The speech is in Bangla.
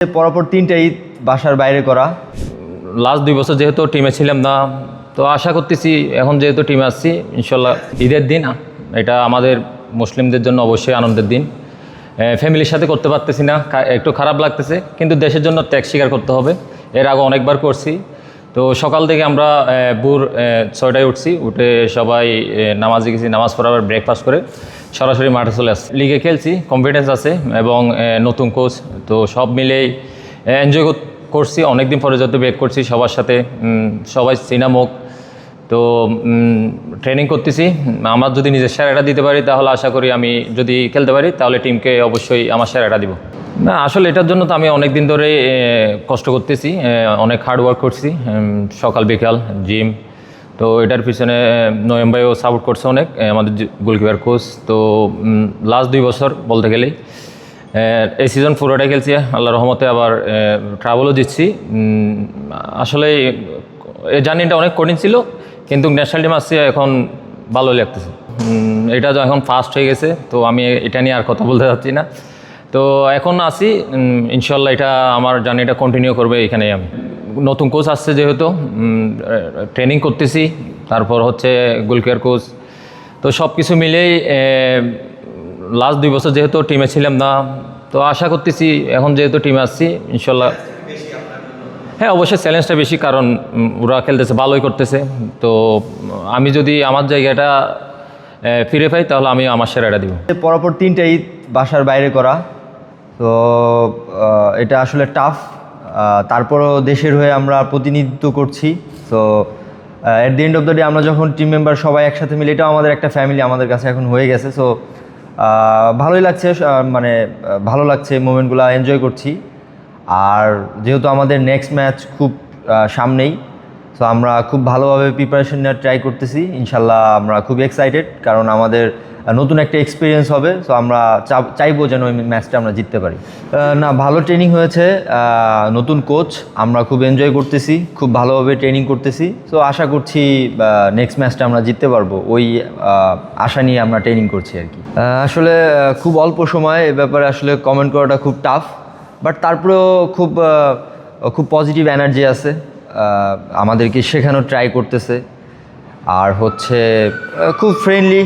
পরপর 3টা ঈদ বাসার বাইরে করা। লাস্ট 2 বছর যেহেতু টিমে ছিলাম না, তো আশা করতেছি এখন যেহেতু টিমে আসছি ইনশাল্লাহ ঈদের দিন এটা আমাদের মুসলিমদের জন্য অবশ্যই আনন্দের দিন। ফ্যামিলির সাথে করতে পারতেছি না, একটু খারাপ লাগতেছে, কিন্তু দেশের জন্য ত্যাগ স্বীকার করতে হবে। এর আগে অনেকবার করছি। তো সকাল থেকে আমরা ভোর 6টায় উঠছি, উঠে সবাই নামাজে গেছি, নামাজ পড়াবার ব্রেকফাস্ট করে সরাসরি মাঠে চলে আসছি। লিগে খেলছি, কনফিডেন্স আছে এবং নতুন কোচ, তো সব মিলেই এনজয় করছি। অনেকদিন পরে যত ব্যাক করছি সবার সাথে, সবাই চিনামুখ, তো ট্রেনিং করতেছি। আমার যদি নিজের সেরাটা দিতে পারি তাহলে আশা করি আমি যদি খেলতে পারি তাহলে টিমকে অবশ্যই আমার সেরাটা দিব। না আসলে এটার জন্য তো আমি অনেক দিন ধরে কষ্ট করতেছি, অনেক হার্ড ওয়ার্ক করছি, সকাল বিকাল জিম। তো এটার পিছনে নয়ন ভাইও সাপোর্ট করছে অনেক, আমাদের গোলকিপার কোচ। তো লাস্ট 2 বছর বলতে গেলেই এই সিজন পুরোটাই খেলছি, আল্লাহ রহমতে আবার ট্রাভেলও জিতছি। আসলে এই জার্নিটা অনেক কঠিন ছিল, কিন্তু ন্যাশনাল টিম আসছে এখন ভালোই লাগতেছে। এটা এখন ফার্স্ট হয়ে গেছে, তো আমি এটা নিয়ে আর কথা বলতে চাচ্ছি না। তো এখন আসি, ইনশাল্লাহ এটা আমার জার্নিটা কন্টিনিউ করবে এখানেই। আমি নতুন কোচ আসছে যেহেতু ট্রেনিং করতেছি, তারপর হচ্ছে গোলকিপার কোচ, তো সব কিছু মিলেই লাস্ট 2 বছর যেহেতু টিমে ছিলাম না, তো আশা করতেছি এখন যেহেতু টিমে আসছি ইনশাল্লাহ। হ্যাঁ অবশ্যই চ্যালেঞ্জটা বেশি, কারণ ওরা খেলতেছে, ভালোই করতেছে। তো আমি যদি আমার জায়গাটা ফিরে পাই তাহলে আমি আমার সেরাটা দিব। পরপর 3টা ঈদ বাসার বাইরে করা, তো এটা আসলে টাফ। তারপরও দেশের হয়ে আমরা প্রতিনিধিত্ব করছি। তো at the end of the day আমরা যখন টিম মেম্বার সবাই একসাথে মিলে, এটাও আমাদের একটা ফ্যামিলি আমাদের কাছে এখন হয়ে গেছে। সো ভালোই লাগছে, মানে ভালো লাগছে, মোমেন্টগুলো এনজয় করছি। আর যেহেতু আমাদের নেক্সট ম্যাচ খুব সামনেই, সো আমরা খুব ভালোভাবে প্রিপারেশন নেওয়ার ট্রাই করতেছি। ইনশাল্লাহ আমরা খুব এক্সাইটেড, কারণ আমাদের নতুন একটা এক্সপিরিয়েন্স হবে। সো আমরা চাইবো যেন ওই ম্যাচটা আমরা জিততে পারি। না ভালো ট্রেনিং হয়েছে, নতুন কোচ, আমরা খুব এনজয় করতেছি, খুব ভালোভাবে ট্রেনিং করতেছি। সো আশা করছি নেক্সট ম্যাচটা আমরা জিততে পারবো, ওই আশা নিয়ে আমরা ট্রেনিং করছি আর কি। আসলে খুব অল্প সময় এ ব্যাপারে আসলে কমেন্ট করাটা খুব টাফ, বাট তারপরেও খুব পজিটিভ এনার্জি আছে, আমাদেরকে শেখানোর ট্রাই করতেছে, আর হচ্ছে খুব ফ্রেন্ডলি।